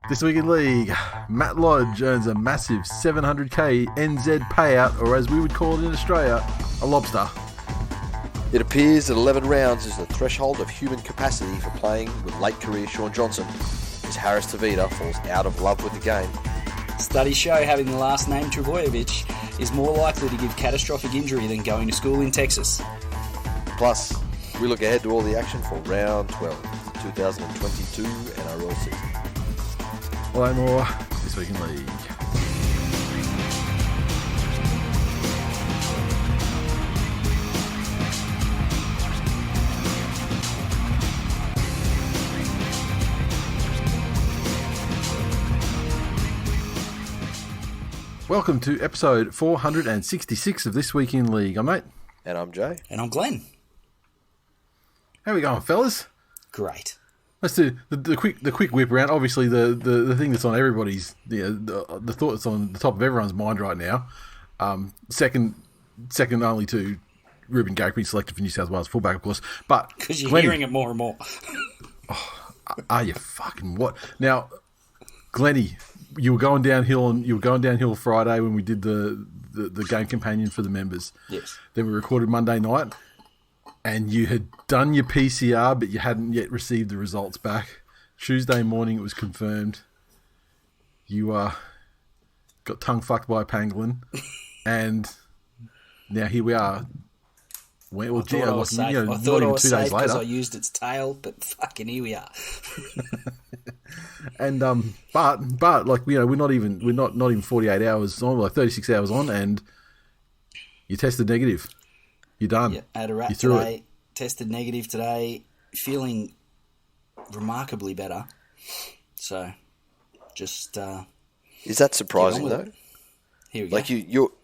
This week in league, Matt Lodge earns a massive 700k NZ payout, or as we would call it in Australia, a lobster. It appears that 11 rounds is the threshold of human capacity for playing with late career Shaun Johnson, as Harris Tavita falls out of love with the game. Studies show having the last name Trbojevic is more likely to give catastrophic injury than going to school in Texas. Plus, we look ahead to all the action for round 12, 2022 NRL season. All that more this week in league. Welcome to episode 466 of This Week in League. I'm Nate. And I'm Jay. And I'm Glenn. How we going, fellas? Great. Let's do the quick whip around. Obviously, the thing that's on everybody's the thought that's on the top of everyone's mind right now. Second only to Ruben Garrick being selected for New South Wales fullback, of course. But because you're hearing it more and more. Are you fucking what? Now, Glennie, you were going downhill Friday when we did the game companion for the members. Yes. Then we recorded Monday night. And you had done your PCR, but you hadn't yet received the results back. Tuesday morning, it was confirmed. You got tongue fucked by a pangolin, and now here we are. I thought I was safe because I used its tail, but fucking here we are. And but like we're not even 48 hours on, like 36 hours on, and you tested negative. You're done. Yeah, had a rat today, tested negative today, feeling remarkably better. So, just... Is that surprising, though? Here we go. Like,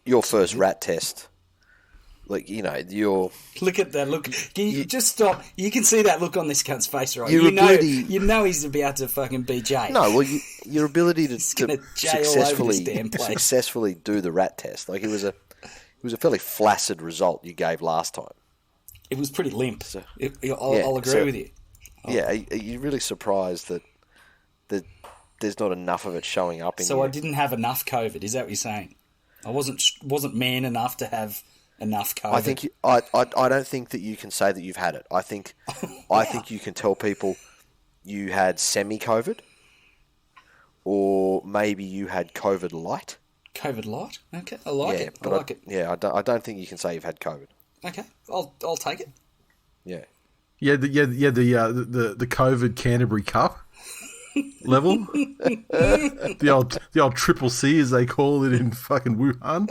your first rat test, like, you're... Look at that look. You just stop. You can see that look on this cunt's face, right? You know he's about to fucking be Jay. No, well, your ability to successfully do the rat test, like, it was a fairly flaccid result you gave last time. It was pretty limp. So, I'll agree with you. Yeah, are you really surprised that there's not enough of it showing up in you? I didn't have enough COVID, is that what you're saying? I wasn't man enough to have enough COVID. I think I don't think that you can say that you've had it. I think you can tell people you had semi-COVID, or maybe you had COVID light. COVID light? Okay, I like it. I like it. Yeah, I don't think you can say you've had COVID. Okay, I'll take it. Yeah. The COVID Canterbury Cup level. the old triple C, as they call it in fucking Wuhan.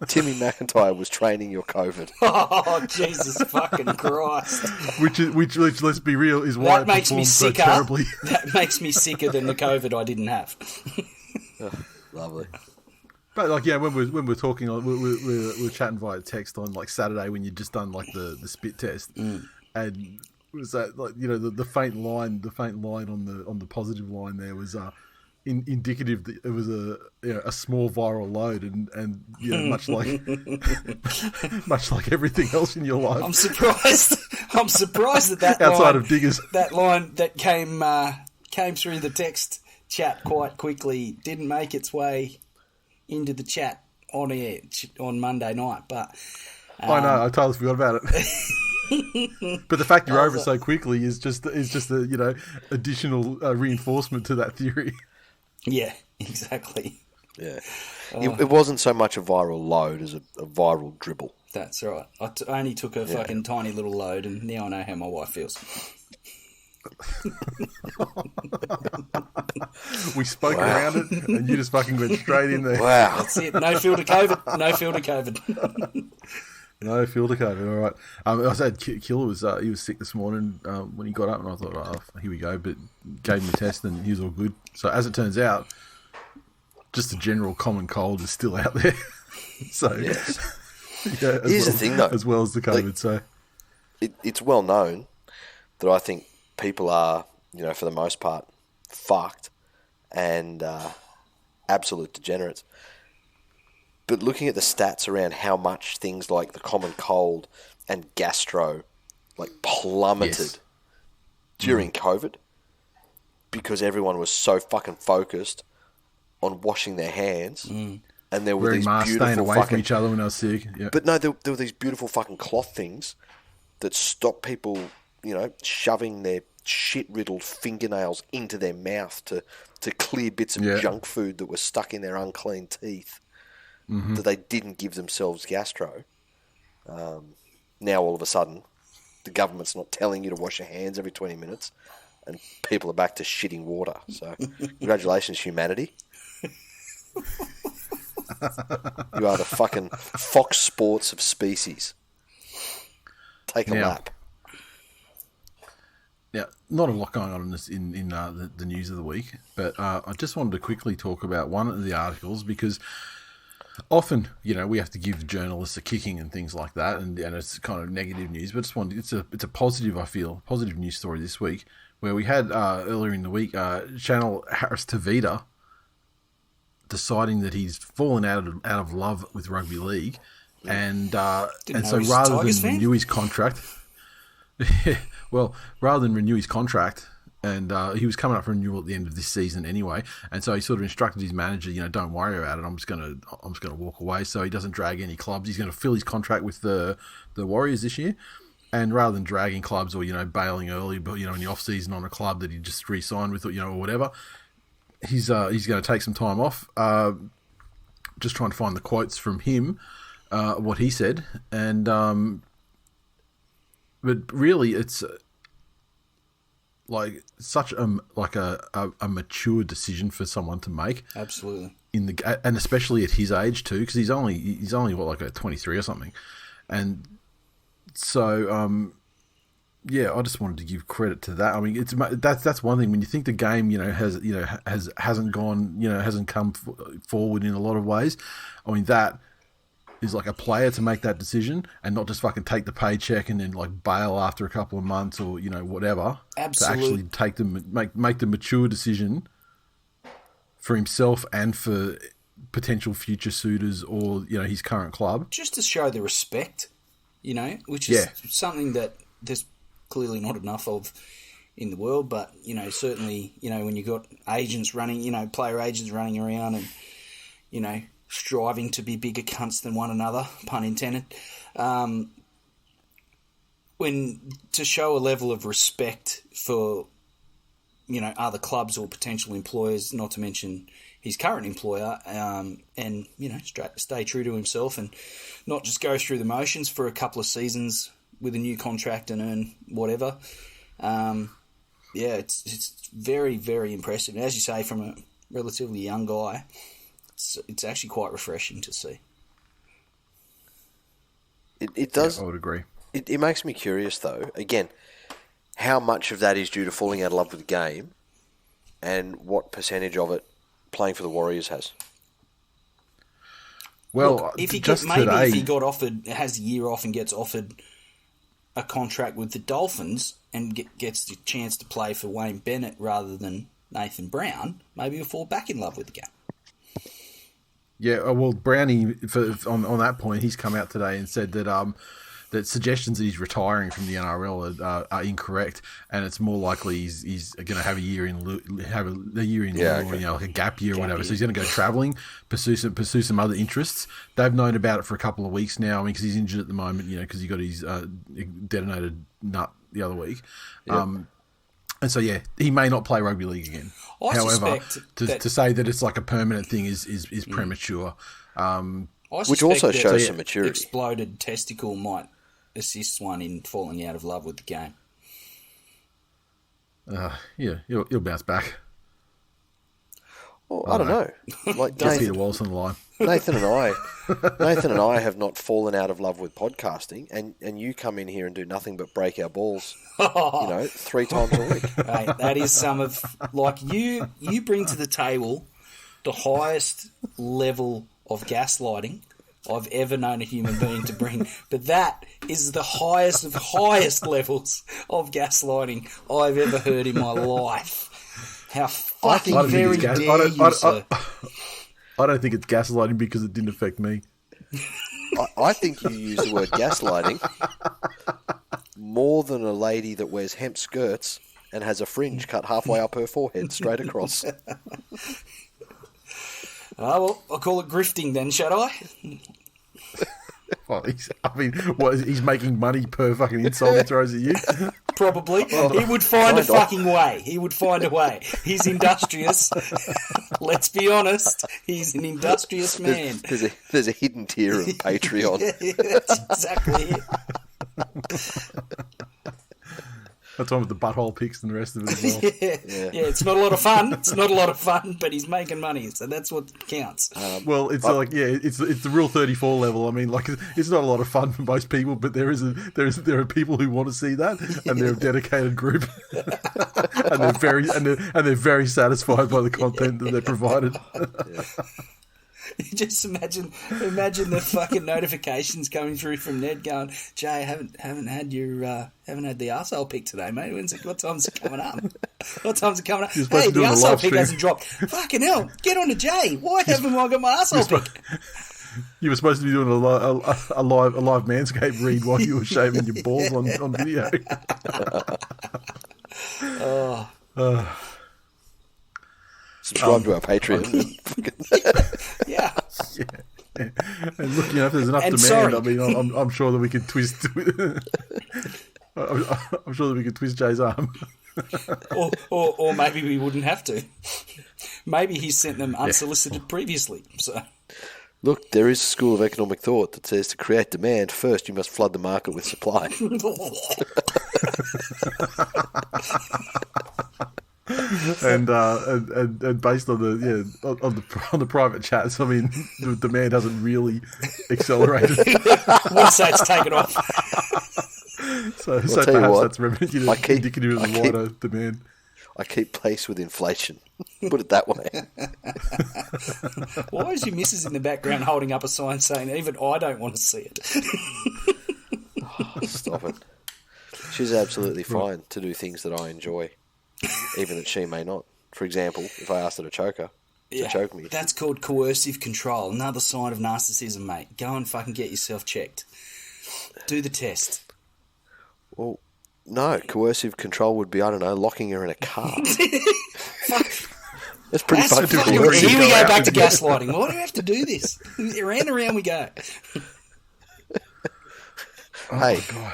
Timmy McIntyre was training your COVID. Oh, Jesus fucking Christ! Which let's be real, is why that makes me sicker. So terribly. That makes me sicker than the COVID I didn't have. Lovely. But like, yeah, when we're talking, we're chatting via text on like Saturday when you'd just done like the spit test, and was that like the faint line on the positive line there was indicative that it was a small viral load, and much like everything else in your life. I'm surprised that outside line, of Diggers, that line that came through the text chat quite quickly didn't make its way into the chat on air on Monday night, but I know, I totally forgot about it. But the fact you're over so quickly is just a additional reinforcement to that theory. Yeah, exactly. Yeah, it wasn't so much a viral load as a viral dribble. That's right. I only took a fucking tiny little load, and now I know how my wife feels. We spoke around it, and you just fucking went straight in there. Wow, that's it. No filter COVID. No filter COVID. No filter COVID. All right. I said Killer was he was sick this morning when he got up, and I thought, oh, here we go. But gave him a test, and he was all good. So as it turns out, just a general common cold is still out there. So yes. Here's the thing, though, as well as the COVID. Like, so it's well known that I think people are, for the most part, fucked and absolute degenerates. But looking at the stats around how much things like the common cold and gastro plummeted during COVID, because everyone was so fucking focused on washing their hands, and there were Wearing these masks, beautiful staying away fucking. from each other when I was sick. Yeah. But no, there were these beautiful fucking cloth things that stop people, shoving their shit-riddled fingernails into their mouth to clear bits of junk food that were stuck in their unclean teeth that they didn't give themselves gastro. Now all of a sudden, the government's not telling you to wash your hands every 20 minutes, and people are back to shitting water. So, congratulations, humanity. You are the fucking Fox Sports of species. Take a lap. Yeah, not a lot going on in this in the news of the week, but I just wanted to quickly talk about one of the articles because often, we have to give journalists a kicking and things like that, and it's kind of negative news. But it's a positive, I feel, positive news story this week where we had earlier in the week Channel Harris Tavita deciding that he's fallen out of love with rugby league, and so rather than renew his contract. Well, rather than renew his contract, and he was coming up for renewal at the end of this season anyway, and so he sort of instructed his manager, don't worry about it. I'm just gonna walk away, so he doesn't drag any clubs. He's going to fill his contract with the Warriors this year, and rather than dragging clubs or bailing early, but in the off season on a club that he just re-signed with, or whatever, he's going to take some time off. Just trying to find the quotes from him, what he said, and. But really, it's like such a mature decision for someone to make. Absolutely. And especially at his age too, because he's only what, like 23 or something, and so I just wanted to give credit to that. I mean, that's one thing when you think the game hasn't come forward in a lot of ways. I mean that. Is like a player to make that decision and not just fucking take the paycheck and then like bail after a couple of months or whatever. Absolutely. To actually make the mature decision for himself and for potential future suitors or his current club. Just to show the respect, which is something that there's clearly not enough of in the world. But certainly when you've got agents running, player agents running around and striving to be bigger cunts than one another, pun intended. When to show a level of respect for, other clubs or potential employers, not to mention his current employer, and stay true to himself and not just go through the motions for a couple of seasons with a new contract and earn whatever. It's very, very impressive. And as you say, from a relatively young guy. It's actually quite refreshing to see. It does. Yeah, I would agree. It makes me curious, though. Again, how much of that is due to falling out of love with the game, and what percentage of it playing for the Warriors has? Well, look, if he just maybe today, if he got offered, has a year off and gets offered a contract with the Dolphins and gets the chance to play for Wayne Bennett rather than Nathan Brown, maybe he'll fall back in love with the game. Yeah, well, Brownie, on that point, he's come out today and said that that suggestions that he's retiring from the NRL are incorrect, and it's more likely he's going to have a year in lieu, like a gap year or whatever. So he's going to go travelling, pursue some other interests. They've known about it for a couple of weeks now. I mean, because he's injured at the moment, because he got his detonated nut the other week. Yep. And so, he may not play rugby league again. However, to say that it's like a permanent thing is premature. Which also shows some maturity. Exploded testicle might assist one in falling out of love with the game. He'll bounce back. Well, I don't know. Like Peter Wallace on the line. Nathan and I have not fallen out of love with podcasting, and you come in here and do nothing but break our balls, 3 times a week. Hey, that is some of you bring to the table the highest level of gaslighting I've ever known a human being to bring, but that is the highest of highest levels of gaslighting I've ever heard in my life. How fucking very dare you, sir. I don't think it's gaslighting because it didn't affect me. I think you use the word gaslighting more than a lady that wears hemp skirts and has a fringe cut halfway up her forehead, straight across. Oh, well, I'll call it grifting then, shall I? Well, he's making money per fucking insult he throws at you. Probably. He would find a fucking way. He would find a way. He's industrious. Let's be honest. He's an industrious man. There's a hidden tier of Patreon. Yeah, that's exactly it. That's one with the butthole pics and the rest of it as well. Yeah, it's not a lot of fun. It's not a lot of fun, but he's making money, so that's what counts. Well, it's it's the Rule 34 level. I mean, like, it's not a lot of fun for most people, but there are people who want to see that, and they're a dedicated group, and they're very satisfied by the content that they're provided. Just imagine the fucking notifications coming through from Ned going, Jay, haven't had the arsehole pick today, mate. What time's it coming up? Hey, the arsehole pick hasn't dropped. Fucking hell, get on to Jay. Why haven't I got my arsehole pick? You were supposed to be doing a live Manscaped read while you were shaving your balls on video. Subscribe to our Patreon. Yeah. And look, if there's enough demand, sorry. I mean, I'm sure that we could twist. I'm sure that we could twist Jay's arm. or maybe we wouldn't have to. Maybe he sent them unsolicited previously. So. Look, there is a school of economic thought that says to create demand, first you must flood the market with supply. And based on the private chats, I mean, the demand hasn't really accelerated. Wouldn't say it's taken off. So perhaps that's indicative of the wider demand. I keep pace with inflation. Put it that way. Why is your missus in the background holding up a sign saying, even I don't want to see it? Stop it. She's absolutely fine to do things that I enjoy, even that she may not. For example, if I asked her to choke her, to choke me. That's called coercive control. Another sign of narcissism, mate. Go and fucking get yourself checked. Do the test. Well, no, coercive control would be, I don't know, locking her in a car. That's pretty fucking cool. Here we go back to gaslighting. Why do we have to do this? Round and round we go. Oh my God.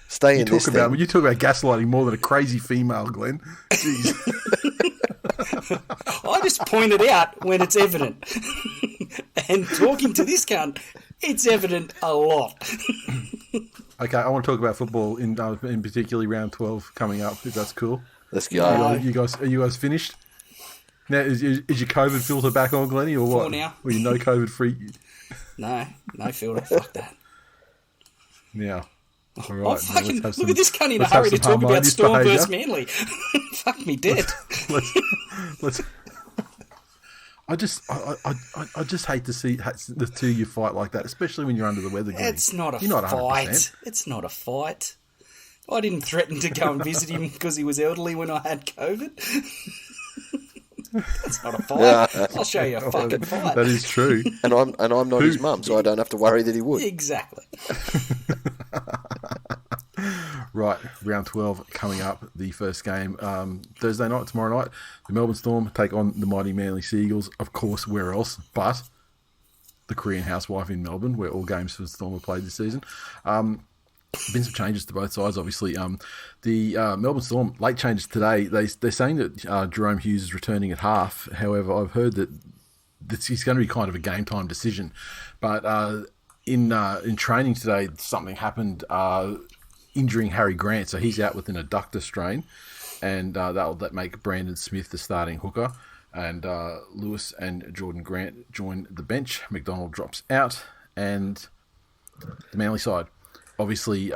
Stay in this thing. You talk about gaslighting more than a crazy female, Glenn. Jeez. I just pointed out when it's evident. And talking to this cunt, it's evident a lot. Okay, I want to talk about football in particularly round 12 coming up, if that's cool. Let's go. Are you guys finished? Now, is your COVID filter back on, Glennie, or what? For now. Were you no COVID free? No filter. Fuck that. Yeah. All right, look at this cunt in a hurry to talk about Storm versus Manly. Fuck me dead. let's I just hate to see the two of you fight like that, especially when you're under the weather. It's not a fight. It's not a fight. I didn't threaten to go and visit him because he was elderly when I had COVID. That's not a fight. I'll show you a fucking fight. That is true. And I'm not his mum, so I don't have to worry that he would. Exactly. Right, round 12 coming up. The first game Thursday night, tomorrow night. The Melbourne Storm take on the mighty Manly Seagulls. Of course, where else but the Korean housewife in Melbourne, where all games for the Storm are played this season. Been some changes to both sides, obviously. The Melbourne Storm, late changes today. They're saying that Jerome Hughes is returning at half. However, I've heard that it's going to be kind of a game time decision. But in training today, something happened, injuring Harry Grant, so he's out with an adductor strain, and that make Brandon Smith the starting hooker, and Lewis and Jordan Grant join the bench. McDonald drops out, and the Manly side. Obviously,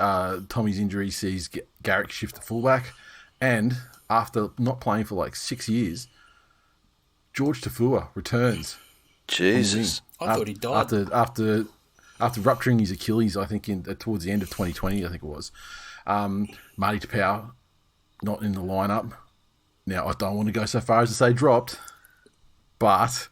Tommy's injury sees Garrick shift to fullback, and after not playing for like 6 years, George Tafua returns. Jesus, I thought he died after rupturing his Achilles. I think towards the end of 2020, I think it was. Marty Tapau not in the lineup. Now, I don't want to go so far as to say dropped, but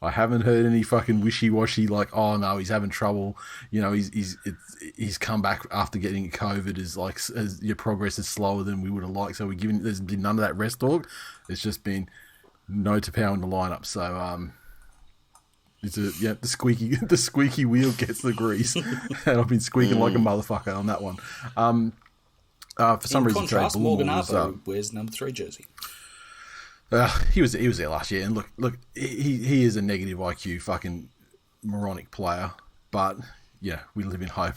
I haven't heard any fucking wishy-washy like, oh no, he's having trouble. You know, he's come back after getting COVID. Is like, as your progress is slower than we would have liked. So there's been none of that rest talk. It's just been no to power in the lineup. So the squeaky wheel gets the grease, and I've been squeaking like a motherfucker on that one. For some reason, contrast, Morgan Harper wears number 3 jersey. He was there last year, and look, he is a negative IQ fucking moronic player, but yeah, we live in hope.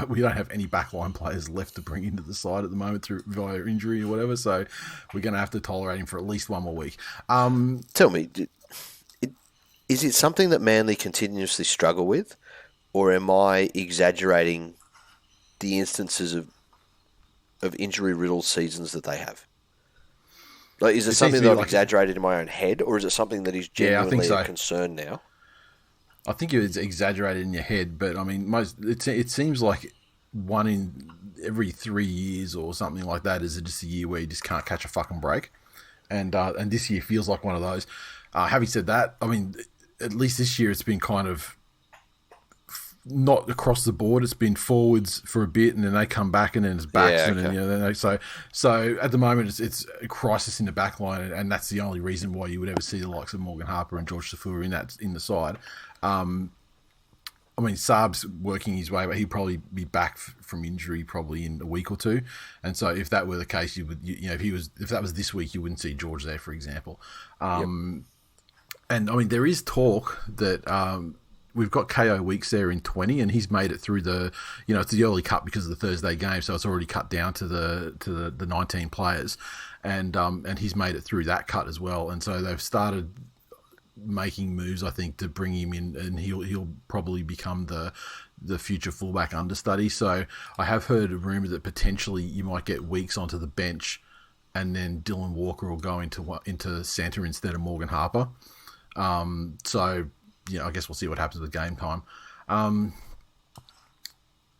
We don't have any backline players left to bring into the side at the moment via injury or whatever, so we're going to have to tolerate him for at least one more week. Tell me, is it something that Manly continuously struggle with, or am I exaggerating the instances of injury-riddled seasons that they have? Like, is it something that I've exaggerated in my own head, or is it something that is genuinely a concern now? I think it's exaggerated in your head, but I mean, it seems like one in every 3 years or something like that is just a year where you just can't catch a fucking break, and this year feels like one of those. Having said that, I mean, at least this year it's been kind of not across the board. It's been forwards for a bit, and then they come back, and then it's backs, and then, you know, so at the moment it's a crisis in the back line, and that's the only reason why you would ever see the likes of Morgan Harper and George Tafua in the side. I mean, Saab's working his way, but he'd probably be back from injury probably in a week or two, and so if that were the case, if that was this week, you wouldn't see George there, for example. And I mean, there is talk that we've got KO Weeks there in 20, and he's made it through it's the early cut because of the Thursday game, so it's already cut down to the 19 players, and he's made it through that cut as well, and so they've started making moves, I think, to bring him in, and he'll probably become the future fullback understudy. So I have heard a rumour that potentially you might get Weeks onto the bench, and then Dylan Walker will go into centre instead of Morgan Harper. So I guess we'll see what happens with game time.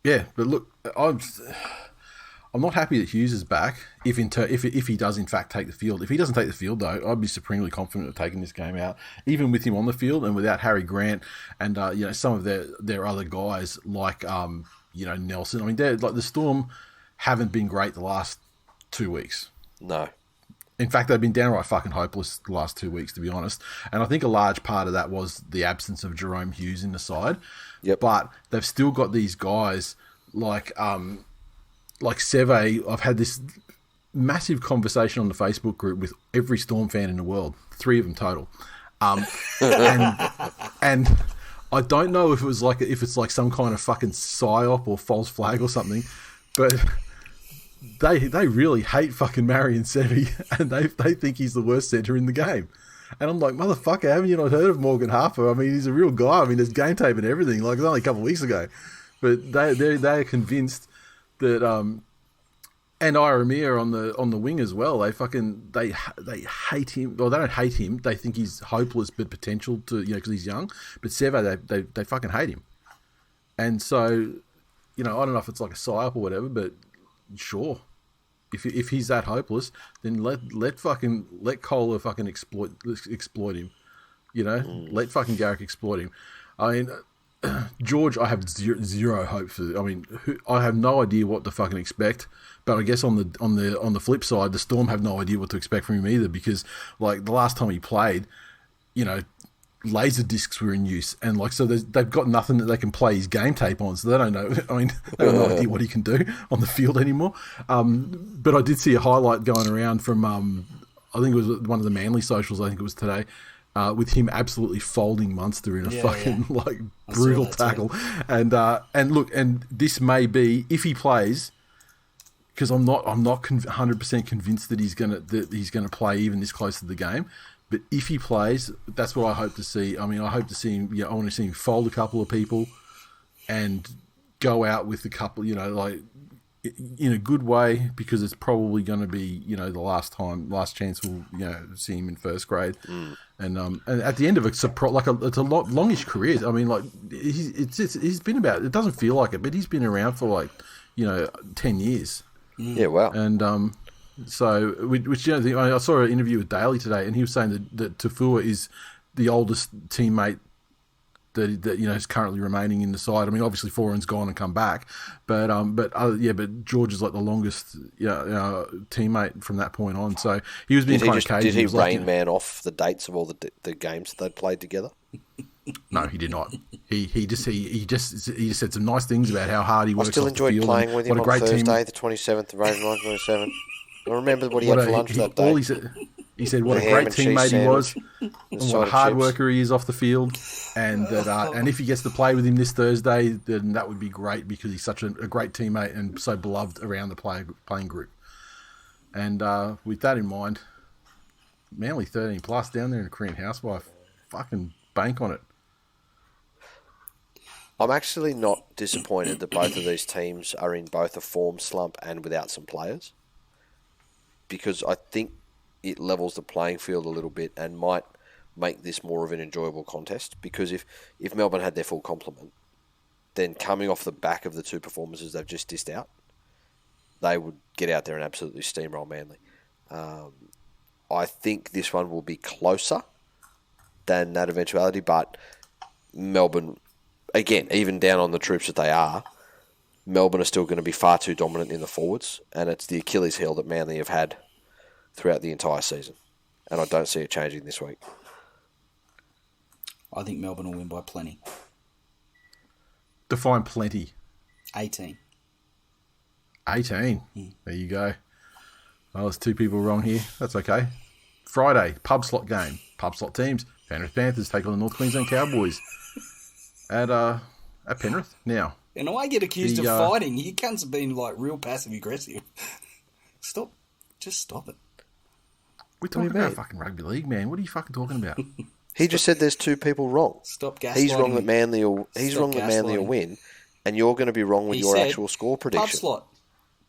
But look, I'm not happy that Hughes is back. If he does in fact take the field, if he doesn't take the field though, I'd be supremely confident of taking this game out, even with him on the field and without Harry Grant and some of their other guys like Nelson. I mean, the Storm haven't been great the last 2 weeks. No. In fact, they've been downright fucking hopeless the last 2 weeks, to be honest. And I think a large part of that was the absence of Jerome Hughes in the side. Yep. But they've still got these guys like Seve. I've had this massive conversation on the Facebook group with every Storm fan in the world, 3 of them total. And I don't know if it's like some kind of fucking psyop or false flag or something, but they really hate fucking Marion Sevi, and they think he's the worst centre in the game. And I'm like, motherfucker, haven't you not heard of Morgan Harper? I mean, he's a real guy. I mean, there's game tape and everything. Like, it was only a couple of weeks ago. But they are convinced that and Iramia on the wing as well. They hate him. Well, they don't hate him. They think he's hopeless but potential to, because he's young. But Seve, they fucking hate him. And so, I don't know if it's like a psyop or whatever, but sure. If he's that hopeless, then let Kohler fucking exploit him. Let fucking Garrick exploit him. I mean, George, I have zero hope for. I mean, I have no idea what to fucking expect. But I guess on the flip side, the Storm have no idea what to expect from him either, because like the last time he played, laser discs were in use, and like so they've got nothing that they can play his game tape on, so they don't know. I mean, they have no idea what he can do on the field anymore. But I did see a highlight going around from I think it was one of the Manly socials. I think it was today. With him absolutely folding Munster in a brutal tackle, and look, and this may be if he plays, because I'm not 100% convinced that he's gonna play even this close to the game. But if he plays, that's what I hope to see. I mean, I hope to see him. I want to see him fold a couple of people, and go out with a couple. Like in a good way, because it's probably going to be the last chance we'll see him in first grade. And at the end of it's a longish career. I mean, like he's been about. It doesn't feel like it, but he's been around for 10 years. Yeah, wow. And so, which I saw an interview with Daly today, and he was saying that Tafua is the oldest teammate that is currently remaining in the side. I mean, obviously Foran's gone and come back, but George is like the longest teammate from that point on. So he was being kind of cagey. Did he rain man off the dates of all the games that they'd played together? No, he did not. He just said some nice things about how hard he works. I still enjoyed playing with him on Thursday, the 27th of April, 1927. I remember what he had for lunch that day. He said what a great teammate he was, and what a hard worker he is off the field, and that and if he gets to play with him this Thursday, then that would be great because he's such a great teammate and so beloved around the playing group. And with that in mind, Manly 13 plus down there in a Korean housewife, fucking bank on it. I'm actually not disappointed that both of these teams are in both a form slump and without some players, because I think it levels the playing field a little bit and might make this more of an enjoyable contest. Because if Melbourne had their full complement, then coming off the back of the two performances they've just dissed out, they would get out there and absolutely steamroll Manly. I think this one will be closer than that eventuality, but Melbourne, again, even down on the troops that they are, Melbourne are still going to be far too dominant in the forwards, and it's the Achilles heel that Manly have had throughout the entire season, and I don't see it changing this week. I think Melbourne will win by plenty. Define plenty. 18. 18. There you go. Well, there's two people wrong here. That's okay. Friday, pub slot game. Pub slot teams. Penrith Panthers take on the North Queensland Cowboys at Penrith. Now, and I get accused of fighting. You cunts have been like real passive aggressive. Stop. Just stop it. We're talking about fucking rugby league, man. What are you fucking talking about? He just said there's two people wrong. Stop gaslighting. He's wrong that Manly will win, and you're going to be wrong with your actual score prediction.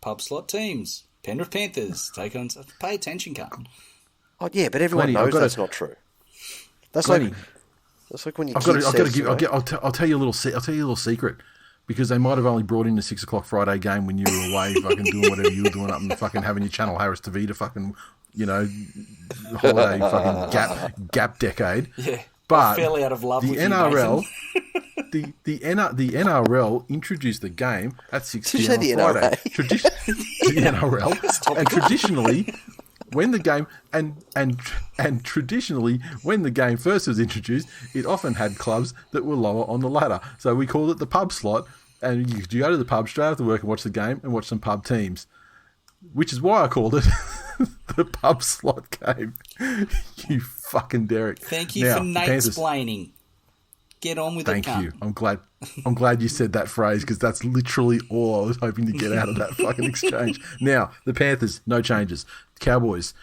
Pub slot teams. Penrith Panthers take on. Pay attention, cunt. Oh yeah, but everyone knows that's not true. That's like when you. I'll tell you a little secret, because they might have only brought in the 6 o'clock Friday game when you were away, fucking doing whatever you were doing up and fucking having your Channel Harris Tavita fucking, holiday fucking gap decade. Yeah, but fairly out of love the with NRL. The NRL introduced the game at 6 p.m. on Friday. The NRL, and traditionally, when the game and traditionally when the game first was introduced, it often had clubs that were lower on the ladder. So we called it the pub slot, and you go to the pub straight after work and watch the game and watch some pub teams, which is why I called it the pub slot game. You fucking Derek. Thank you for Nate-splaining. Get on with it. Thank you. I'm glad you said that phrase, because that's literally all I was hoping to get out of that fucking exchange. Now, the Panthers, no changes. The Cowboys,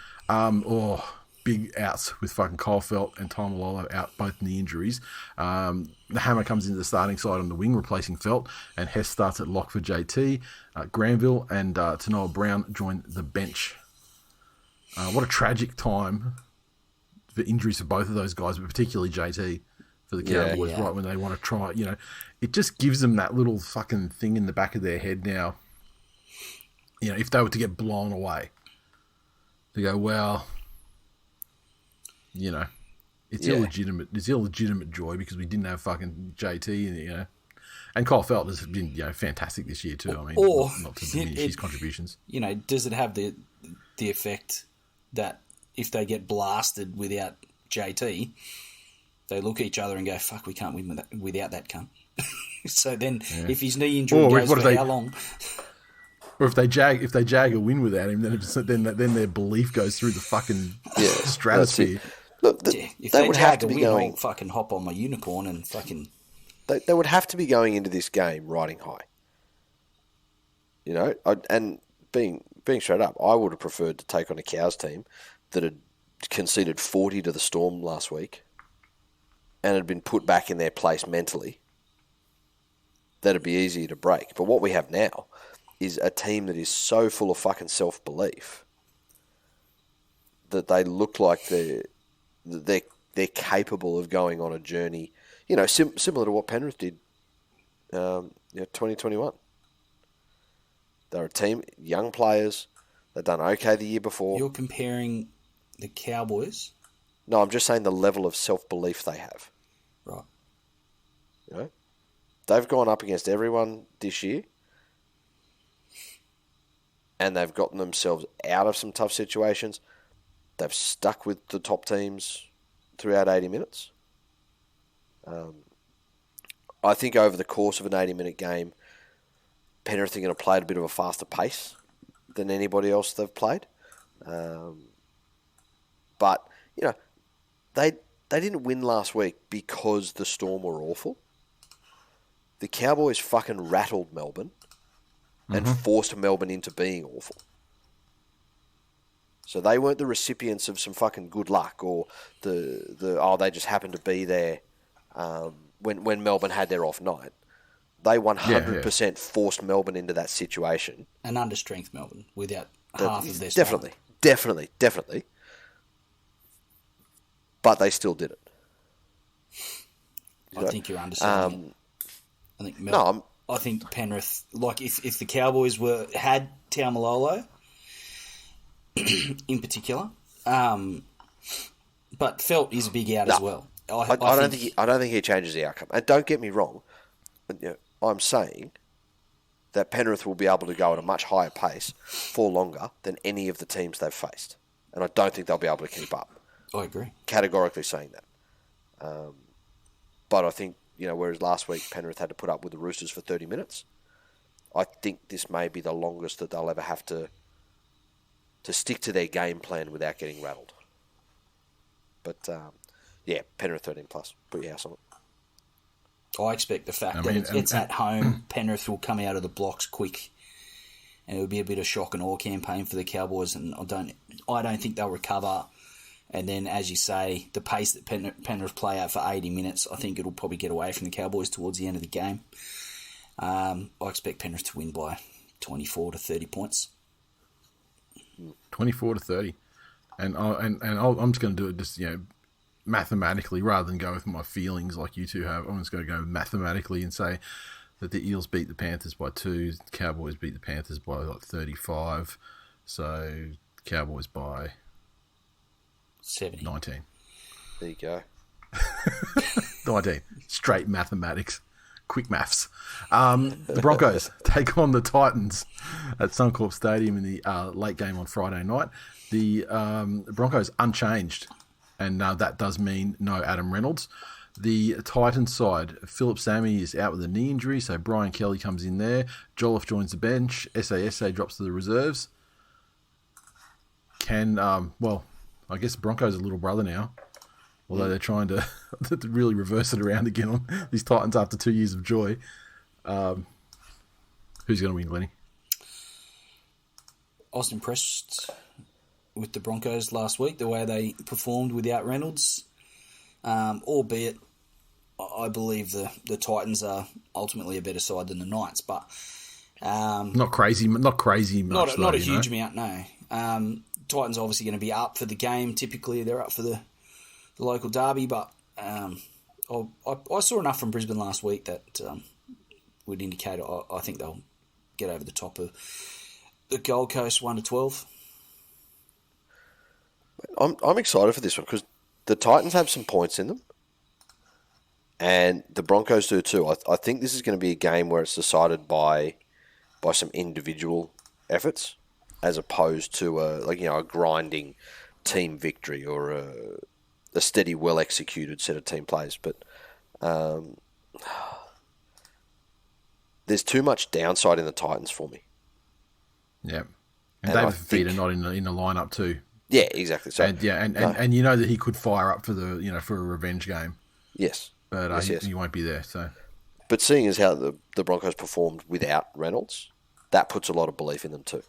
big outs with fucking Kyle Felt and Tom Lolo out, both knee injuries. The Hammer comes into the starting side on the wing, replacing Felt, and Hess starts at lock for JT. Granville and Tanoa Brown join the bench. What a tragic time for injuries for both of those guys, but particularly JT. For the Cowboys, right when they want to try, it just gives them that little fucking thing in the back of their head now. If they were to get blown away, they go, well, it's illegitimate. It's illegitimate joy because we didn't have fucking JT, and Kyle Felt has been, fantastic this year too. I mean, not to diminish his contributions. Does it have the effect that if they get blasted without JT, they look at each other and go, fuck, we can't win without that cunt. So then if his knee injury goes for how long? Or if they jag a win without him, then their belief goes through the fucking stratosphere. Look, if they would have to be going, I'll fucking hop on my unicorn and fucking... They would have to be going into this game riding high. And being straight up, I would have preferred to take on a Cows team that had conceded 40 to the Storm last week and had been put back in their place mentally. That'd be easier to break. But what we have now is a team that is so full of fucking self-belief that they look like they're capable of going on a journey, similar to what Penrith did 2021. They're a team, young players, they've done okay the year before. You're comparing the Cowboys No, I'm just saying the level of self-belief they have. Right. You know, they've gone up against everyone this year, and they've gotten themselves out of some tough situations. They've stuck with the top teams throughout 80 minutes. I think over the course of an 80-minute game, Penrith are going to play at a bit of a faster pace than anybody else they've played. But, you know, they didn't win last week because the Storm were awful. The Cowboys fucking rattled Melbourne and forced Melbourne into being awful. So they weren't the recipients of some fucking good luck or they just happened to be there when Melbourne had their off night. They 100% forced Melbourne into that situation. An understrength Melbourne without half of their style. Definitely. But they still did it. I think you're understanding. I think I think Penrith, like if the Cowboys had Taumalolo in particular, but Felt is a big out as well. I don't think he changes the outcome. And don't get me wrong, you know, I'm saying that Penrith will be able to go at a much higher pace for longer than any of the teams they've faced, and I don't think they'll be able to keep up. I agree. Categorically saying that. But I think, you know, whereas last week Penrith had to put up with the Roosters for 30 minutes, I think this may be the longest that they'll ever have to stick to their game plan without getting rattled. But, yeah, Penrith 13 plus. Put your house on it. I expect the fact that it's at home, Penrith will come out of the blocks quick, and it'll be a bit of shock and awe campaign for the Cowboys, and I don't think they'll recover. And then, as you say, the pace that Penrith play out for 80 minutes, I think it'll probably get away from the Cowboys towards the end of the game. I expect Penrith to win by 24 to 30 points. 24 to 30. And I'm just going to do it just, you know, mathematically rather than go with my feelings like you two have. I'm just going to go mathematically and say that the Eels beat the Panthers by 2, the Cowboys beat the Panthers by like 35. So, Cowboys by 70. 19. There you go. 19. Straight mathematics. Quick maths. The Broncos take on the Titans at Suncorp Stadium in the late game on Friday night. The Broncos unchanged, and that does mean no Adam Reynolds. The Titans side, Philip Sammy is out with a knee injury, so Brian Kelly comes in there. Jolliffe joins the bench. SASA drops to the reserves. I guess the Broncos are little brother now, although they're trying to really reverse it around again on these Titans after 2 years of joy. Who's going to win, Glennie? I was impressed with the Broncos last week, the way they performed without Reynolds, albeit I believe the Titans are ultimately a better side than the Knights, but not crazy much. Not a huge amount, no. Titans are obviously going to be up for the game. Typically, they're up for the local derby, but I saw enough from Brisbane last week that would indicate I think they'll get over the top of the Gold Coast 1-12. I'm excited for this one because the Titans have some points in them, and the Broncos do too. I think this is going to be a game where it's decided by some individual efforts, as opposed to a grinding team victory or a steady, well executed set of team plays. But there's too much downside in the Titans for me. Yeah, and David Fifita not in the lineup too. Yeah, exactly. So and you know that he could fire up for for a revenge game. Yes, but he won't be there. So, but seeing as how the Broncos performed without Reynolds, that puts a lot of belief in them too.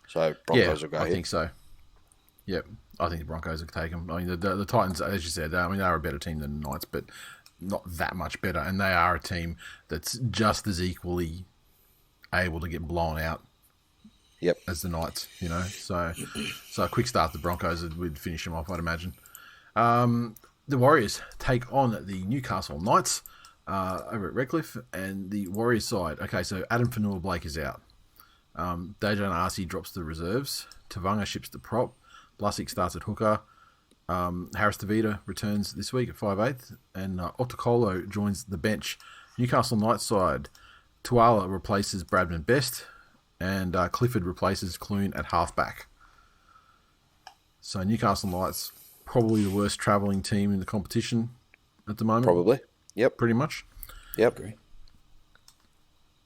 So Broncos will go ahead. I think so. Yep, I think the Broncos will take them. I mean, the Titans, as you said, they're a better team than the Knights, but not that much better. And they are a team that's just as equally able to get blown out. Yep. As the Knights, So a quick start the Broncos would finish them off, I'd imagine. The Warriors take on the Newcastle Knights over at Redcliffe, and the Warriors side. Okay, so Adam Fanua-Blake is out. Dejan Arce drops to the reserves. Tavanga ships to prop. Lussick starts at hooker. Harris DeVita returns this week at 5'8", and Otacolo joins the bench. Newcastle Knights side, TWiL replaces Bradman Best, and Clifford replaces Clune at halfback. So Newcastle Knights, probably the worst travelling team in the competition at the moment. Probably. Yep. Pretty much. Yep. Agree.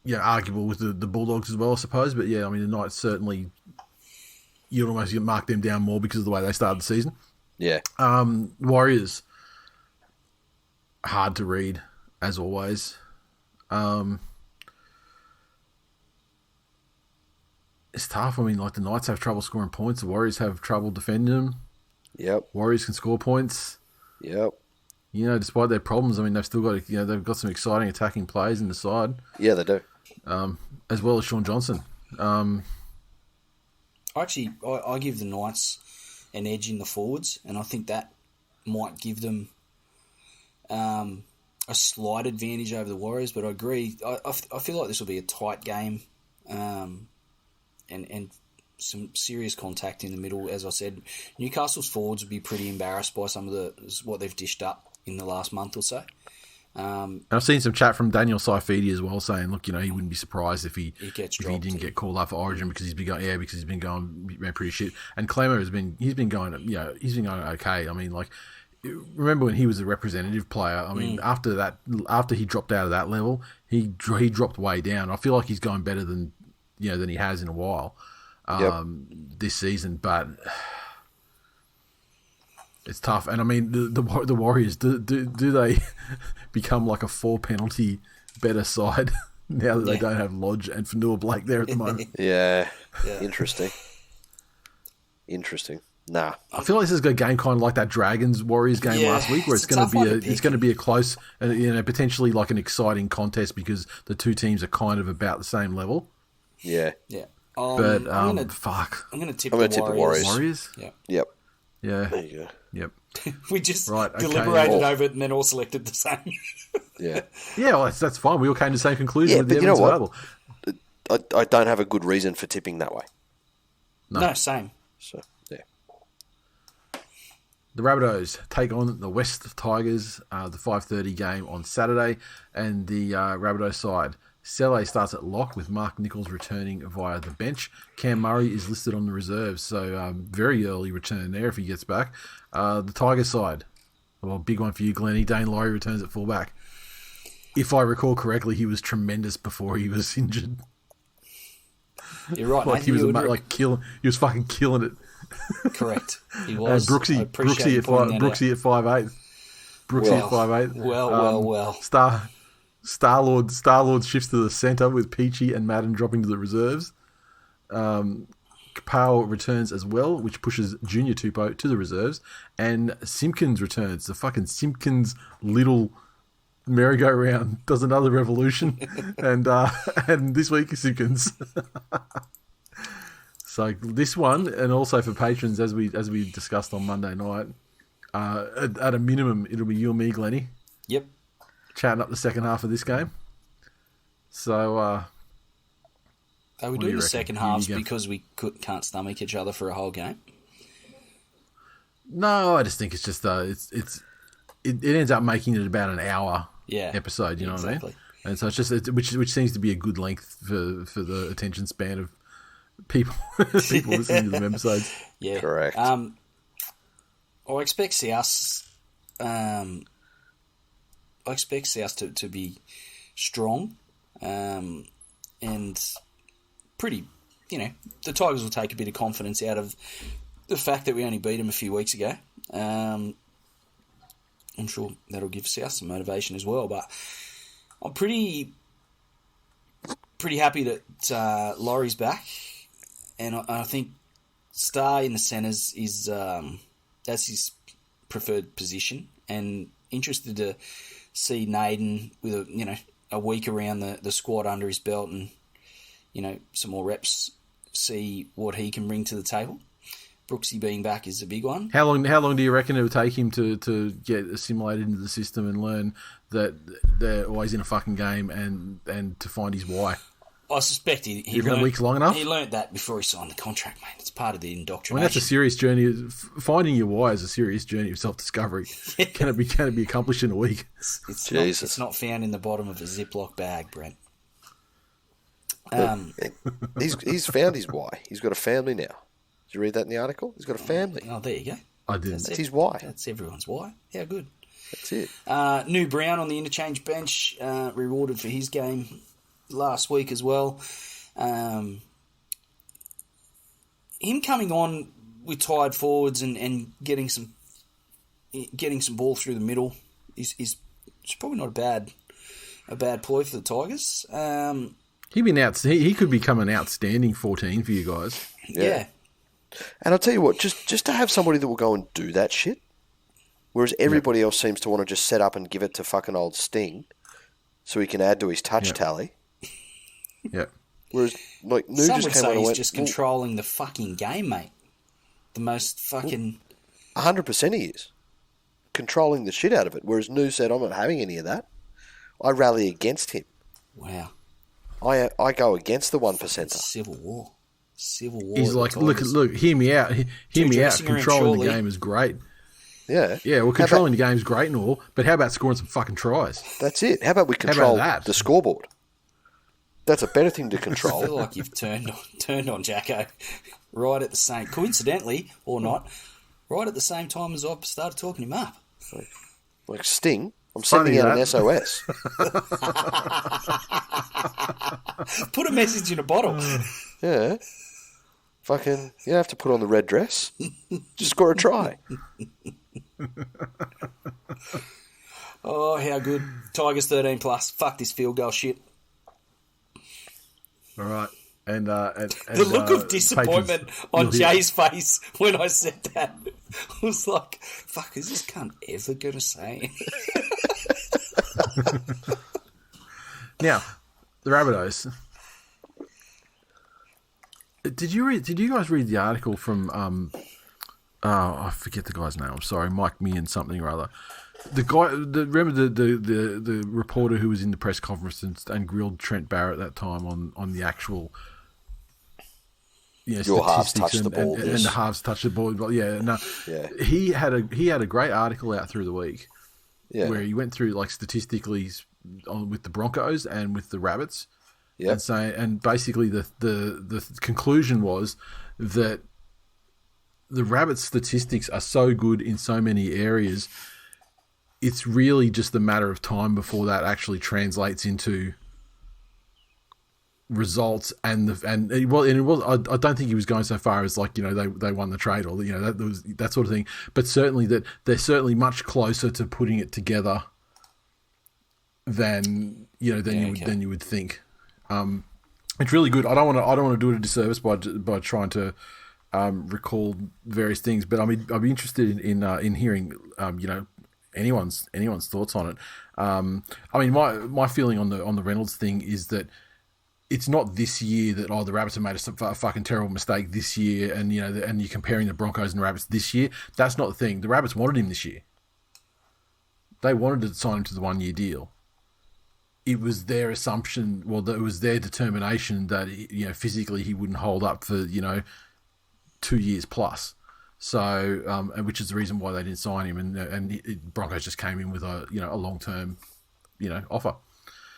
Yeah, arguable with the Bulldogs as well, I suppose. But yeah, I mean, the Knights certainly, you'd almost mark them down more because of the way they started the season. Yeah. Warriors, hard to read, as always. It's tough. I mean, like, the Knights have trouble scoring points. The Warriors have trouble defending them. Yep. Warriors can score points. Yep. You know, despite their problems, I mean, they've still got, they've got some exciting attacking plays in the side. Yeah, they do. As well as Sean Johnson. Actually, I give the Knights an edge in the forwards, and I think that might give them a slight advantage over the Warriors. But I agree. I feel like this will be a tight game, and some serious contact in the middle. As I said, Newcastle's forwards would be pretty embarrassed by some of what they've dished up in the last month or so. I've seen some chat from Daniel Saifidi as well, saying, look, he wouldn't be surprised if he didn't get called up for Origin because he's been going pretty shit. And Clemmer he's been going okay. I mean, like, remember when he was a representative player? I mean, after he dropped out of that level, he dropped way down. I feel like he's going better than he has in a while this season, but it's tough. And I mean, the Warriors, do they become like a 4 penalty better side now that they don't have Lodge and Fanua Blake there at the moment? Yeah. Interesting. Nah, I feel like this is a game kind of like that Dragons Warriors game last week, where it's going to be a close, potentially like an exciting contest because the two teams are kind of about the same level. Yeah. But fuck. I'm going to tip the Warriors. Warriors? Yep. Yeah. There you go. Yep. We just deliberated over it and then all selected the same. Yeah. Yeah, well, that's fine. We all came to the same conclusion. Yeah, with but the you know evidence what? available. I don't have a good reason for tipping that way. No, same. So, yeah. The Rabbitohs take on the West Tigers, the 5:30 game on Saturday, and the Rabbitohs side. Selle starts at lock with Mark Nichols returning via the bench. Cam Murray is listed on the reserves, so very early return there if he gets back. The Tigers side, well, big one for you, Glennie. Dane Laurie returns at fullback. If I recall correctly, he was tremendous before he was injured. You're right. Like he was he was fucking killing it. Correct. He was. Brooksy at 5'8". Brooksy at 5'8". Well. Star-Lord shifts to the centre with Peachy and Madden dropping to the reserves. Kapau returns as well, which pushes Junior Tupou to the reserves. And Simpkins returns. The fucking Simpkins little merry-go-round does another revolution. and this week is Simpkins. So this one, and also for patrons, as we discussed on Monday night, at a minimum, it'll be you and me, Glennie. Yep. Chatting up the second half of this game. So, are we doing the second halves because we can't stomach each other for a whole game? No, I just think it's just it ends up making it about an hour episode. You know what I mean? And so it's just which seems to be a good length for the attention span of people listening to the episodes. Yeah, correct. I expect South. I expect South to be strong and pretty, the Tigers will take a bit of confidence out of the fact that we only beat them a few weeks ago. I'm sure that'll give South some motivation as well, but I'm pretty happy that Laurie's back, and I think Star in the centres is that's his preferred position, and interested to see Naden with a week around the squad under his belt and some more reps, see what he can bring to the table. Brooksy being back is a big one. How long do you reckon it would take him to get assimilated into the system and learn that they're always in a fucking game and to find his why? I suspect he the week's long enough. He learnt that before he signed the contract, mate. It's part of the indoctrination. I mean, that's a serious journey. Finding your why is a serious journey of self-discovery. Can it be accomplished in a week? It's not found in the bottom of a Ziploc bag, Brent. He's found his why. He's got a family now. Did you read that in the article? He's got a family. Oh, there you go. I didn't. That's his why. That's everyone's why. How good. That's it. New Brown on the interchange bench, rewarded for his game last week as well. Him coming on with tired forwards and getting some ball through the middle is probably not a bad ploy for the Tigers. He could become an outstanding 14 for you guys. Yeah. And I'll tell you what, just to have somebody that will go and do that shit, whereas everybody else seems to want to just set up and give it to fucking old Sting so he can add to his touch tally. Yeah. Whereas, like, New Some just would came on say and he's went, just controlling the fucking game, mate. The most fucking... 100% he is. Controlling the shit out of it. Whereas New said, I'm not having any of that. I rally against him. Wow. I go against the 1%er. Civil war. He's like, look, hear me out. Hear me out. Controlling the game is great. Yeah. Yeah, well, controlling the game is great and all, but how about scoring some fucking tries? That's it. How about we control the scoreboard? That's a better thing to control. I feel like you've turned on Jacko right at the same, coincidentally or not, right at the same time as I've started talking him up. Like Sting, I'm sending out an SOS. Put a message in a bottle. Yeah. Fucking, you don't have to put on the red dress. Just score a try. Oh, how good. Tigers 13 plus. Fuck this field goal shit. All right. And the look of disappointment on Jay's face when I said that. I was like, fuck, is this cunt ever going to say anything? Now, the Rabbitohs. Did you guys read the article from I forget the guy's name. I'm sorry, Mike Meehan something or other. The guy, remember the reporter who was in the press conference and grilled Trent Barrett that time on the actual, your halves touched the ball, and the halves touched the ball. But he had a great article out through the week, where he went through like statistically with the Broncos and with the Rabbits, and basically the conclusion was that the Rabbits' statistics are so good in so many areas. It's really just a matter of time before that actually translates into results, I don't think he was going so far as like they won the trade or that sort of thing, but certainly that they're certainly much closer to putting it together than you would think. It's really good. I don't want to do it a disservice by trying to recall various things, but I'd be interested in hearing anyone's thoughts on it. My feeling on the Reynolds thing is that it's not this year that the Rabbits have made a fucking terrible mistake this year, and and you're comparing the Broncos and the Rabbits this year. That's not the thing. The Rabbits wanted him this year. They wanted to sign him to the 1-year deal. It was their assumption, it was their determination that physically he wouldn't hold up for 2 years plus. So, which is the reason why they didn't sign him, and Broncos just came in with a long term, offer.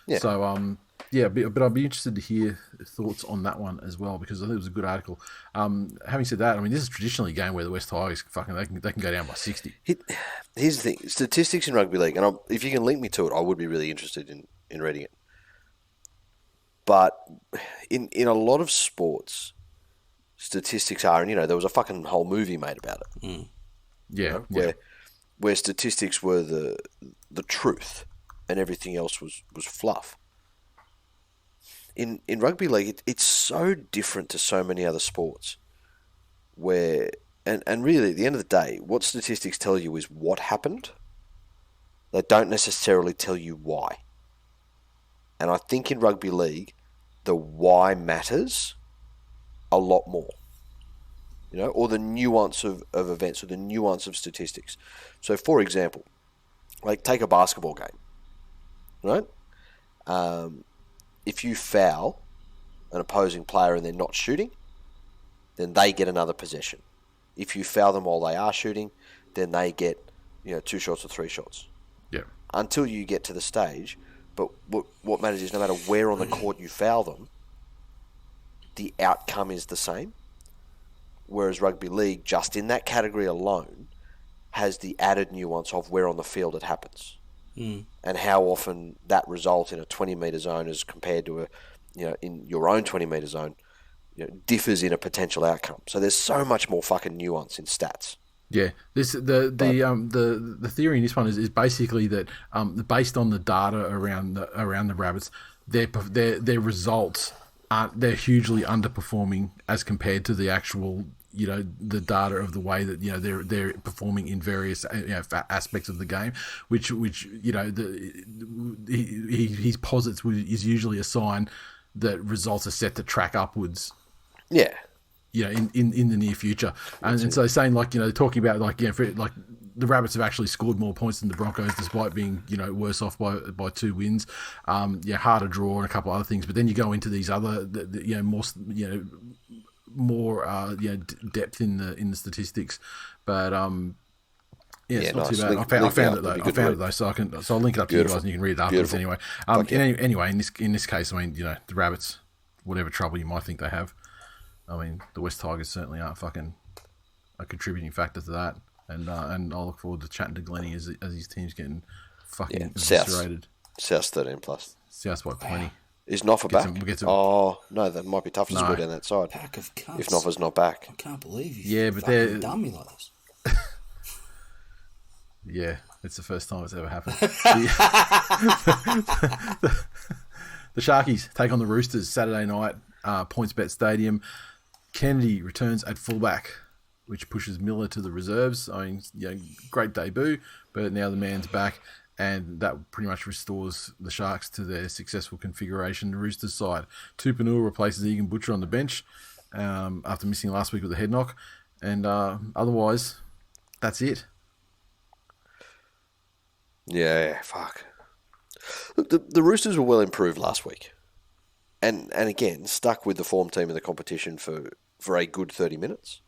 Yeah. So, but I'd be interested to hear thoughts on that one as well, because I think it was a good article. Having said that, this is traditionally a game where the West Tigers they can go down by 60. Here's the thing: statistics in rugby league, and if you can link me to it, I would be really interested in reading it. But in a lot of sports, statistics are, and there was a fucking whole movie made about it. Mm. Yeah, where statistics were the truth, and everything else was fluff. In rugby league, it's so different to so many other sports, where and really at the end of the day, what statistics tell you is what happened. They don't necessarily tell you why. And I think in rugby league, the why matters a lot more, or the nuance of events, or the nuance of statistics. So, for example, like take a basketball game, right? If you foul an opposing player and they're not shooting, then they get another possession. If you foul them while they are shooting, then they get 2 shots or 3 shots. Yeah. Until you get to the stage, but what matters is no matter where on the court you foul them, the outcome is the same. Whereas rugby league, just in that category alone, has the added nuance of where on the field it happens. And how often that result in a 20-metre zone as compared to in your own 20-metre zone differs in a potential outcome. So there's so much more fucking nuance in stats. Yeah, the theory in this one is basically that based on the data around the Rabbits, their results they're hugely underperforming as compared to the actual the data of the way that they're performing in various aspects of the game, which he posits is usually a sign that results are set to track upwards. Yeah. In the near future, and so saying talking about the Rabbits have actually scored more points than the Broncos despite being worse off by 2 wins, harder draw and a couple other things. But then you go into these other more depth in the statistics, but it's not too bad. I found it though, so I'll link it up to you guys and you can read it afterwards. Anyway, anyway, in this case, I mean the Rabbits, whatever trouble you might think they have. I mean, the West Tigers certainly aren't fucking a contributing factor to that, and I'll look forward to chatting to Glennie as his team's getting fucking eviscerated. South's 13+. South's by plenty. Is Noffa back? Oh no, that might be tough to go down that side. Pack of cunts. If Noffa's not back, I can't believe you. Yeah, but they're dummy like this. Yeah, it's the first time it's ever happened. The Sharkies take on the Roosters Saturday night, PointsBet Stadium. Kennedy returns at fullback, which pushes Miller to the reserves. I mean, great debut, but now the man's back, and that pretty much restores the Sharks to their successful configuration. The Roosters side, Tupanua replaces Egan Butcher on the bench after missing last week with a head knock, and otherwise, that's it. Yeah, fuck. Look, the Roosters were well improved last week. And again, stuck with the form team in the competition for a good 30 minutes.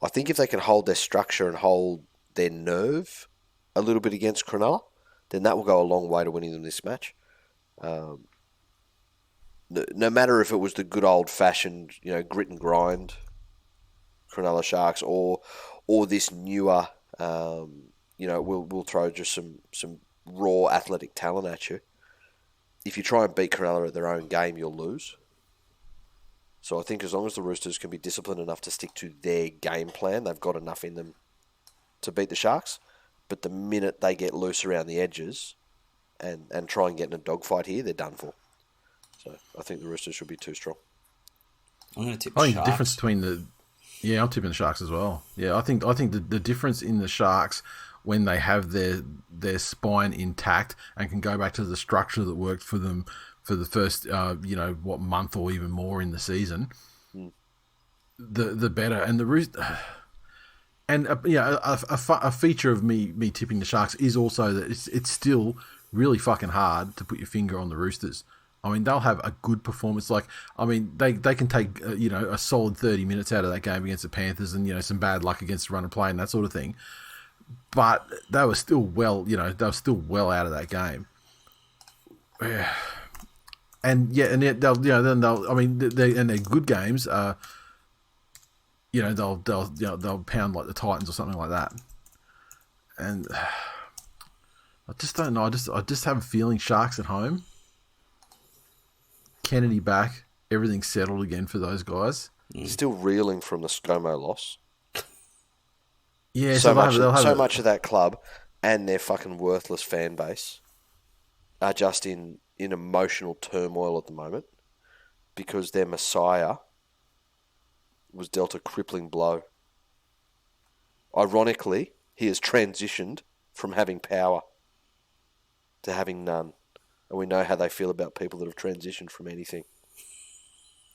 I think if they can hold their structure and hold their nerve a little bit against Cronulla, then that will go a long way to winning them this match. No matter if it was the good old-fashioned, grit and grind Cronulla Sharks or this newer, we'll throw just some raw athletic talent at you. If you try and beat Cronulla at their own game, you'll lose. So I think as long as the Roosters can be disciplined enough to stick to their game plan, they've got enough in them to beat the Sharks. But the minute they get loose around the edges and try and get in a dogfight here, they're done for. So I think the Roosters should be too strong. I'm going to tip I think Sharks. the difference between I'm tipping the Sharks as well. Yeah, I think the difference in the Sharks when they have their spine intact and can go back to the structure that worked for them for the first month or even more in the season, the better. And the and a feature of me tipping the Sharks is also that it's still really fucking hard to put your finger on the Roosters. I mean, they'll have a good performance. Like, I mean, they can take a solid 30 minutes out of that game against the Panthers, and some bad luck against the run of play and that sort of thing. But they were still well out of that game. Yeah. And yet they'll they're good games. They'll pound like the Titans or something like that. And I just don't know. I just have a feeling Sharks at home. Kennedy back, everything's settled again for those guys. Still reeling from the ScoMo loss. Yeah, so much of that club and their fucking worthless fan base are just in emotional turmoil at the moment because their messiah was dealt a crippling blow. Ironically, he has transitioned from having power to having none. And we know how they feel about people that have transitioned from anything.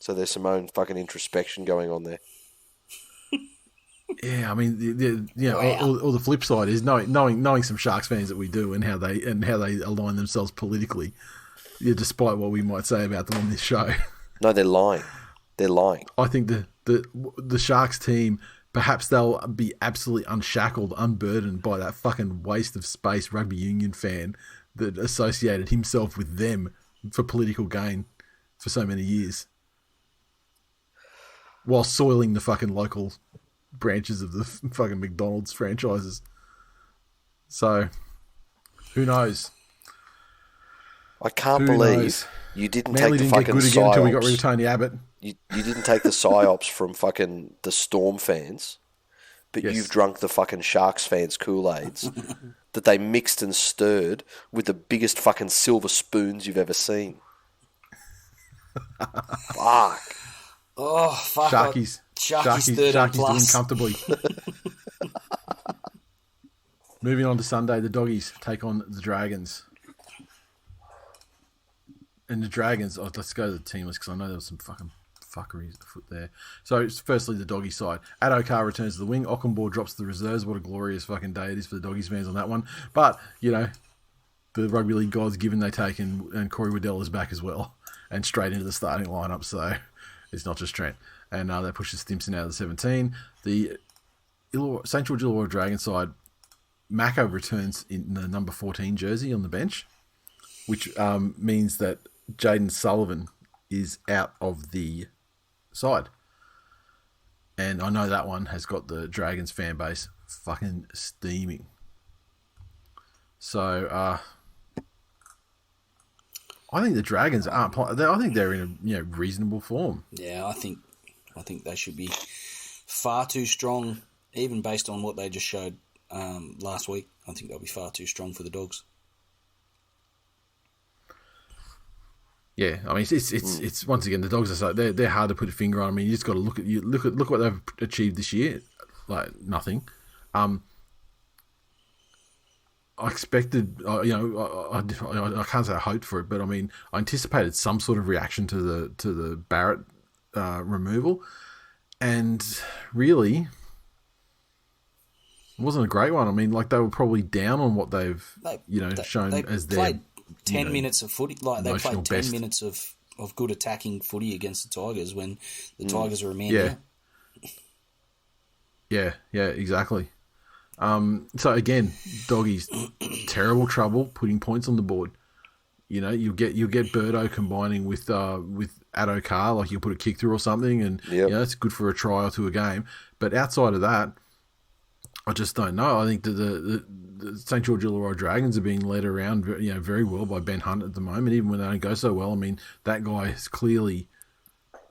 So there's some own fucking introspection going on there. Yeah, I mean, or the flip side is knowing some Sharks fans that we do and how they align themselves politically. Yeah, despite what we might say about them on this show. No, they're lying. They're lying. I think the Sharks team, perhaps they'll be absolutely unshackled, unburdened by that fucking waste of space rugby union fan that associated himself with them for political gain for so many years, while soiling the fucking local branches of the fucking McDonald's franchises. So, who knows? I can't believe you didn't Manly take the didn't get fucking good again until we got rid psyops. of Tony Abbott. You didn't take the psyops from fucking the Storm fans, but Yes. you've drunk the fucking Sharks fans' Kool-Aids that they mixed and stirred with the biggest fucking silver spoons you've ever seen. Fuck. Oh, fuck. Sharkies. Sharkies 13 Sharkies doing plus. comfortably. Moving on to Sunday, the Doggies take on the Dragons. And the Dragons, let's go to the team list because I know there was some fucking fuckery afoot there. So, firstly, the Doggy side. Addo-Carr returns to the wing. Ockenbaugh drops to the reserves. What a glorious fucking day it is for the Doggies fans on that one. But, you know, the rugby league gods give and they take, and Corey Waddell is back as well. And straight into the starting lineup, so it's not just Trent. And that pushes Stimson out of the 17. The St. George Illawarra Dragon side, Mako returns in the number 14 jersey on the bench, which means that Jaden Sullivan is out of the side. And I know that one has got the Dragons fan base fucking steaming. So, I think the Dragons aren't. I think they're in a reasonable form. Yeah, I think they should be far too strong, even based on what they just showed last week. I think they'll be far too strong for the Dogs. Yeah, I mean it's once again the Dogs are so they're hard to put a finger on. I mean you just got to look what they've achieved this year, like nothing. I expected, I can't say I hoped for it, but I mean I anticipated some sort of reaction to the Barrett removal, and really it wasn't a great one. I mean, like they were probably down on what they've shown as their played 10 minutes of footy. Like they played 10 best. minutes of good attacking footy against the Tigers when the Tigers were a man down. Yeah, exactly. So again, Doggies, terrible trouble putting points on the board. You know, you'll get Birdo combining with Addo-Carr, like you'll put a kick through or something, and it's good for a try or two a game. But outside of that, I just don't know. I think the St. George Illawarra Dragons are being led around, very well by Ben Hunt at the moment. Even when they don't go so well, I mean, that guy is clearly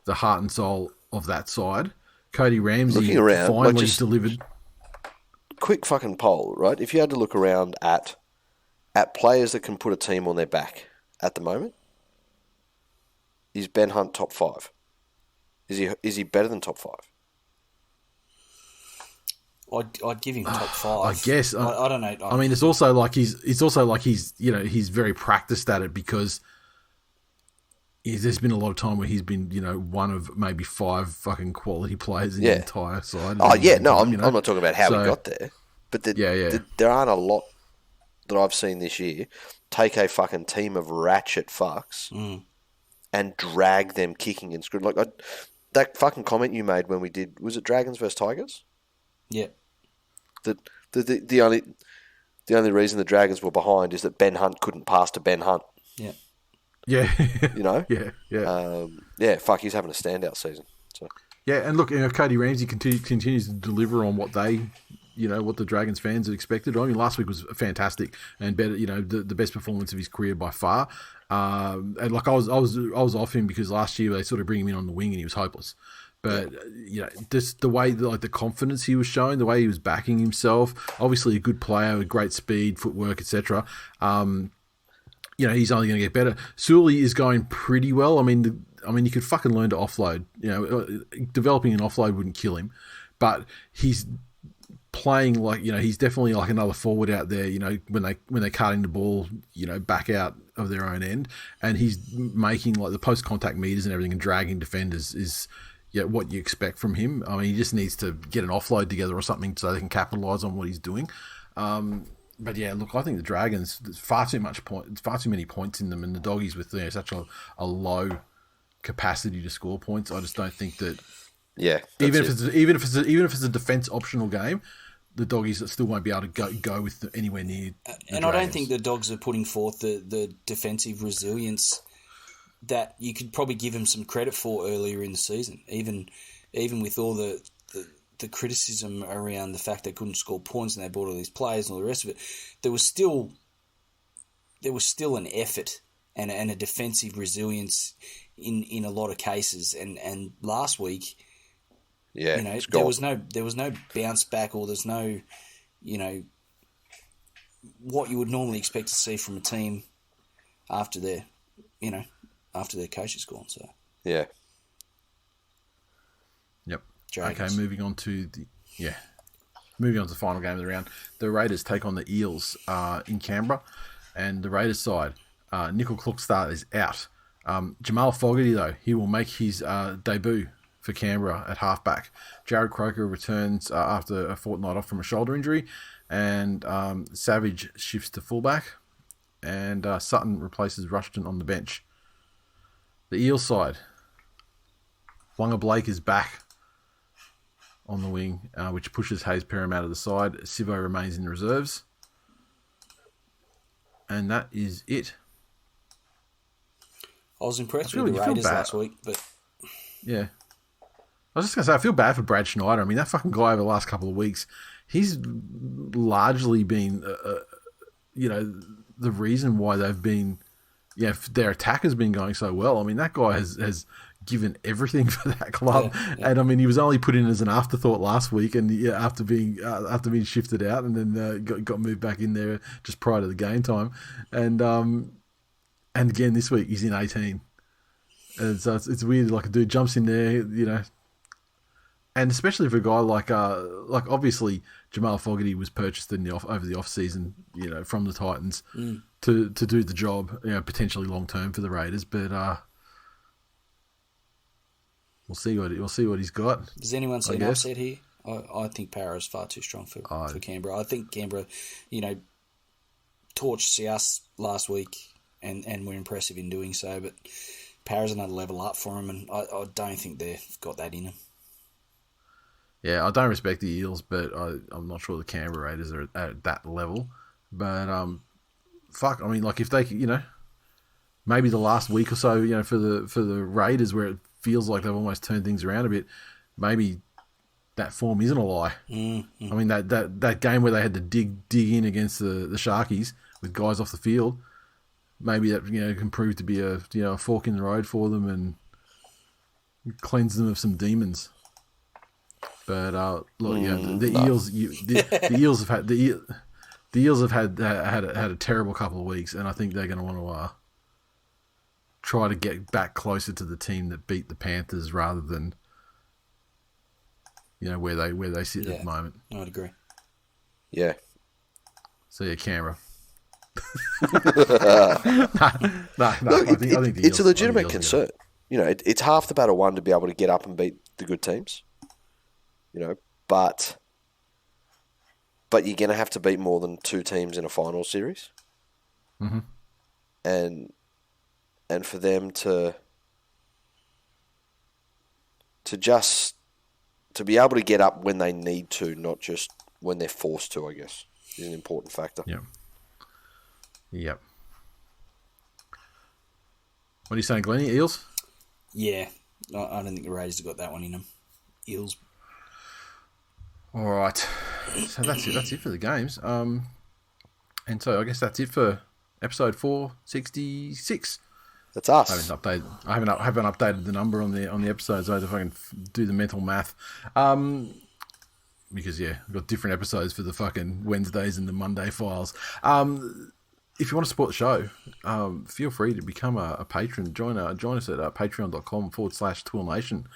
the heart and soul of that side. Cody Ramsey, Looking around, fine like when he's delivered. Quick fucking poll, right? If you had to look around at players that can put a team on their back at the moment, is Ben Hunt top 5? Is he better than top 5? I'd give him top 5. I guess. I don't know. I mean, it's also like he's he's very practiced at it because there's been a lot of time where he's been one of maybe 5 fucking quality players in the entire side. Oh yeah, no, I'm not talking about how he got there, but there aren't a lot that I've seen this year take a fucking team of ratchet fucks and drag them kicking and screwing. Like that fucking comment you made when we did, was it Dragons versus Tigers? Yeah. The only reason the Dragons were behind is that Ben Hunt couldn't pass to Ben Hunt. Yeah. Yeah. Fuck, he's having a standout season. So. Yeah, and look, Cody Ramsey continues to deliver on what they, what the Dragons fans had expected. I mean, last week was fantastic and better, the best performance of his career by far. And like I was off him because last year they sort of bring him in on the wing and he was hopeless. But just the way, the confidence he was showing, the way he was backing himself, obviously a good player with great speed, footwork, etc. He's only going to get better. Sully is going pretty well. I mean, you could fucking learn to offload. Developing an offload wouldn't kill him, but he's playing like he's definitely like another forward out there. When they're cutting the ball, back out of their own end, and he's making like the post contact meters and everything and dragging defenders is. What you expect from him. I mean, he just needs to get an offload together or something so they can capitalise on what he's doing. But yeah, look, I think the Dragons, there's far too many points in them, and the Doggies with such a low capacity to score points. I just don't think that. Yeah, even if it's a defense optional game, the Doggies still won't be able to go with anywhere near. And I don't think the Dogs are putting forth the defensive resilience that you could probably give them some credit for earlier in the season, even with all the criticism around the fact they couldn't score points and they bought all these players and all the rest of it. There was still an effort and a defensive resilience in a lot of cases. And last week, yeah, there was no bounce back, or there's no, what you would normally expect to see from a team after their coach is gone. So yeah. Yep. Dragons. Okay, moving on to the final game of the round. The Raiders take on the Eels in Canberra, and the Raiders side, Nickel Klokstad is out. Jamal Fogarty, though, he will make his debut for Canberra at halfback. Jared Croker returns after a fortnight off from a shoulder injury, and Savage shifts to fullback, and Sutton replaces Rushton on the bench. The Eels side, Wanga Blake is back on the wing, which pushes Hayes Perham out of the side. Sivo remains in the reserves. And that is it. I was impressed with the Raiders last week, but... Yeah. I was just going to say, I feel bad for Brad Schneider. I mean, that fucking guy over the last couple of weeks, he's largely been, the reason why they've been... Yeah, their attack has been going so well. I mean, that guy has given everything for that club, yeah. And I mean, he was only put in as an afterthought last week, and after being shifted out, and then got moved back in there just prior to the game time, and again this week he's in 18, and so it's weird. Like a dude jumps in there, and especially for a guy like obviously Jamal Fogarty was purchased over the off season, from the Titans to do the job, potentially long term for the Raiders, but we'll see what he's got. Does anyone see an upset here? I think Para is far too strong for Canberra. I think Canberra, torched South last week and were impressive in doing so, but Para's another level up for them, and I don't think they've got that in them. Yeah, I don't respect the Eels, but I'm not sure the Canberra Raiders are at that level. But fuck, I mean, like if they, maybe the last week or so, for the Raiders where it feels like they've almost turned things around a bit, maybe that form isn't a lie. Mm-hmm. I mean, that game where they had to dig in against the Sharkies with guys off the field, maybe that can prove to be a fork in the road for them and cleanse them of some demons. But look, the Eels, the Eels have had the Eels have had a terrible couple of weeks, and I think they're going to want to try to get back closer to the team that beat the Panthers rather than where they sit at the moment. I'd agree. Yeah. So yeah, Canberra. No, I think it's a legitimate concern. It's half the battle won to be able to get up and beat the good teams. But you're going to have to beat more than two teams in a final series. Mm-hmm. And for them to be able to get up when they need to, not just when they're forced to, I guess, is an important factor. Yeah. Yep. What are you saying, Glennie? Eels? Yeah. I don't think the Raiders have got that one in them. Eels. All right, so that's it. That's it for the games. And so I guess that's it for episode 466. That's us. I haven't updated the number on the episodes. I have to fucking do the mental math. Because we've got different episodes for the fucking Wednesdays and the Monday files. If you want to support the show, feel free to become a patron. Join us at patreon.com/TWiL Nation.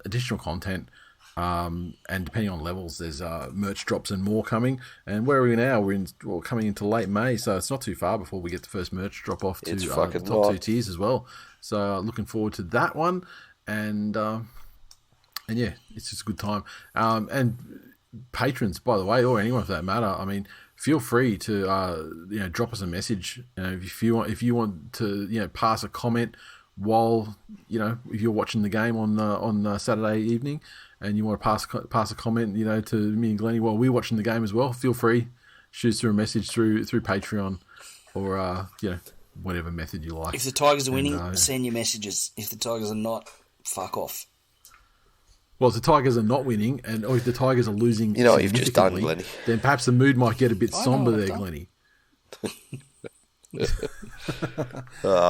Additional content. And depending on levels, there's merch drops and more coming. And where are we now? We're coming into late May, so it's not too far before we get the first merch drop off to the top 2 tiers as well. So looking forward to that one. And yeah, it's just a good time. And patrons, by the way, or anyone for that matter, I mean, feel free to drop us a message. If you want to pass a comment while if you're watching the game on Saturday evening, and you want to pass a comment to me and Glennie while we're watching the game as well, feel free. Shoot through a message through Patreon or whatever method you like. If the Tigers are winning, send your messages. If the Tigers are not, fuck off. Well, if the Tigers are not winning, or if the Tigers are losing, what you've just done, Glennie. Then perhaps the mood might get a bit somber there, Glennie. But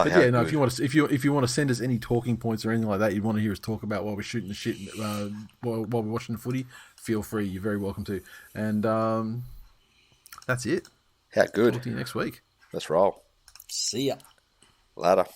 if you want to send us any talking points or anything like that, you want to hear us talk about while we're shooting the shit, while we're watching the footy, feel free. You're very welcome to. And that's it. How good. Talk to you next week. Let's roll. See ya. Later.